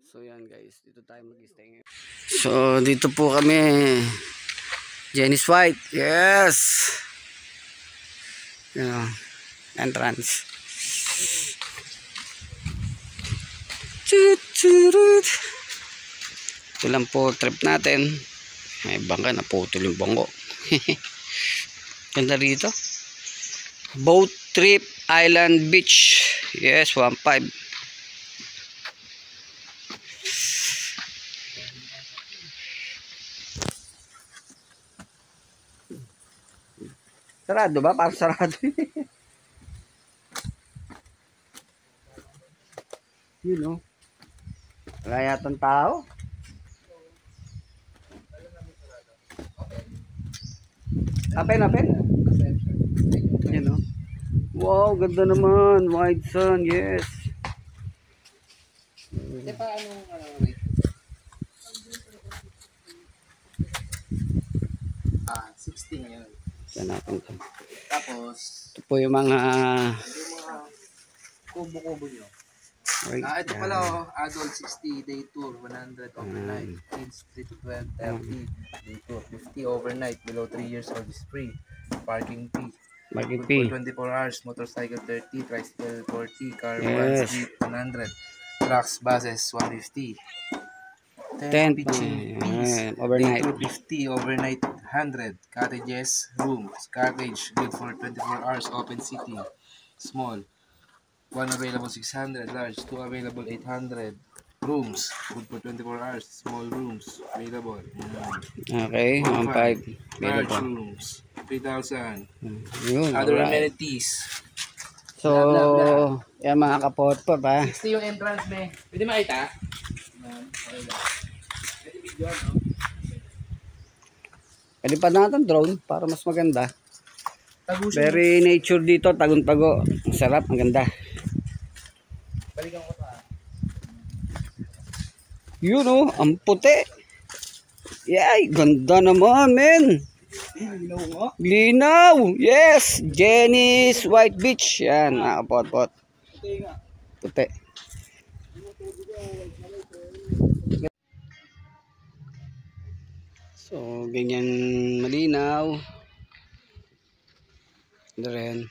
So yan guys, dito tayo mag-stay ngayon. So dito po kami, Jenny's White. Yes. Entrance. Ito lang po trip natin. May bangka na putol yung bangko. Ganda rito. Boat trip Island Beach. Yes, 1.5. Sarado ba? Parang sarado. Yun o. Wala yatang tao. Apen. Yun o. Wow, ganda naman. Wide sun, yes. Hindi pa rate? 16 yun. Saan natin ito? Tapos, Ito po yung mga kubo-kubo nyo. Wait, Ito pala adult 60 day tour, 100 overnight. Kids 3 to 12, 30 day tour. 50 overnight, below 3 years old is free. Parking fee. Mag-ip. 24 hours, motorcycle 30, tricycle 40, car Yes. jeep 100, trucks, buses 150. Tent. Pitching fees. Overnight. Day tour 50, overnight 100. Cottages, rooms. Cottage, good for 24 hours, open seating. Small. 1 available 600, large. 2 available 800. Rooms, good for 24 hours. Small rooms, available. Okay, 1.5. Large rooms, 3,000. Yun, Other alright. amenities. So, yan mga kapot-pot ha. 60 yung entrance, me. Pwede makita? Okay lang. Pwede video, no? Pwede pa natin drone para mas maganda. Tagusin mo. Very nature dito, tagong-tago. Ang sarap, ang ganda. Balikan ko pa. Yun o, ang puti. Yay, ganda naman, men. Linaw. Yes, Jenny's White Beach. Yan, mga kapot-pot. Puti. So, ganyan malinaw. Ito rin.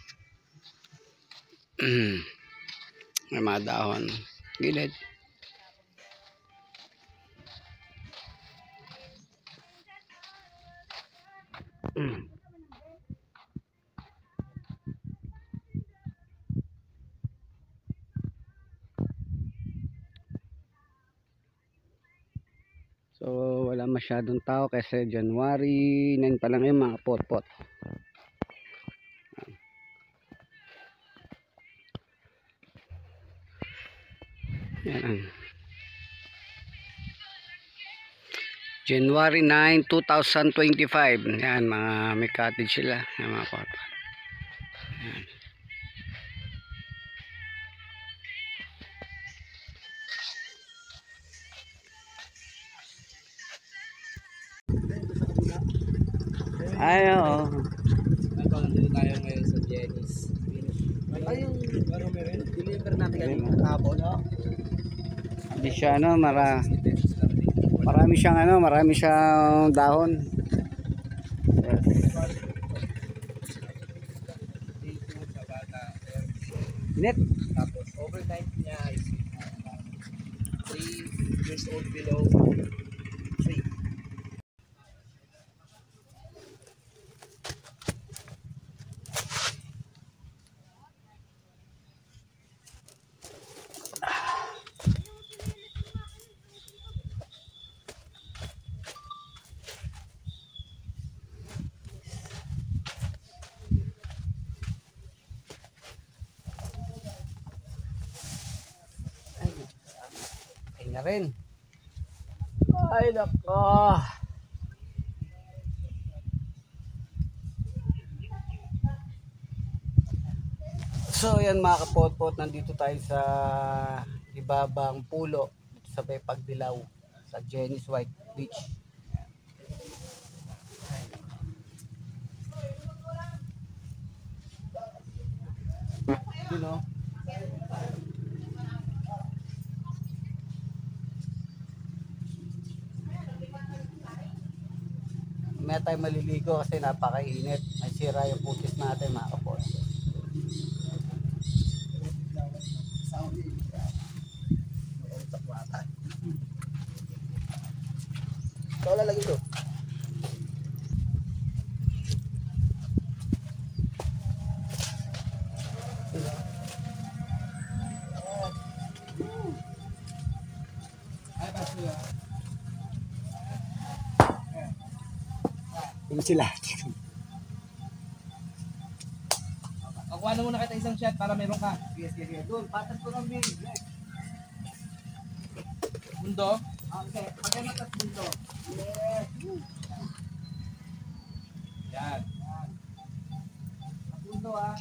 May mga dahon. Gilid. So, wala masyadong tao kasi January 9 pa lang yung mga pot-pot. Yan. January 9, 2025. Yan, mga may cottage sila. Yan, mga pot-pot. Yan. Ay, oo. Nandito tayo ngayon sa Jenny's. Ay, yung deliver natin kanina kahapon, no? Hindi siya marami siyang dahon. Yes. Sa bata. Net. Tapos overnight niya is 3 years old below free. Ay na rin. Ay nako. So yan mga kapot-pot, nandito tayo sa ibabang pulo dito sa may Pagdilaw sa Jenny's White Beach. You know. May tayo maliligo kasi napakainit. May sira yung putis natin mga kapot. Ikaw lalagay ito. Yung sila. Kukuha na muna kita isang shot para meron ka. Sige. Doon, patas ko ng bilig. Mundo. Okay, pagkamatas dito. Yes. Yan. Punto ah.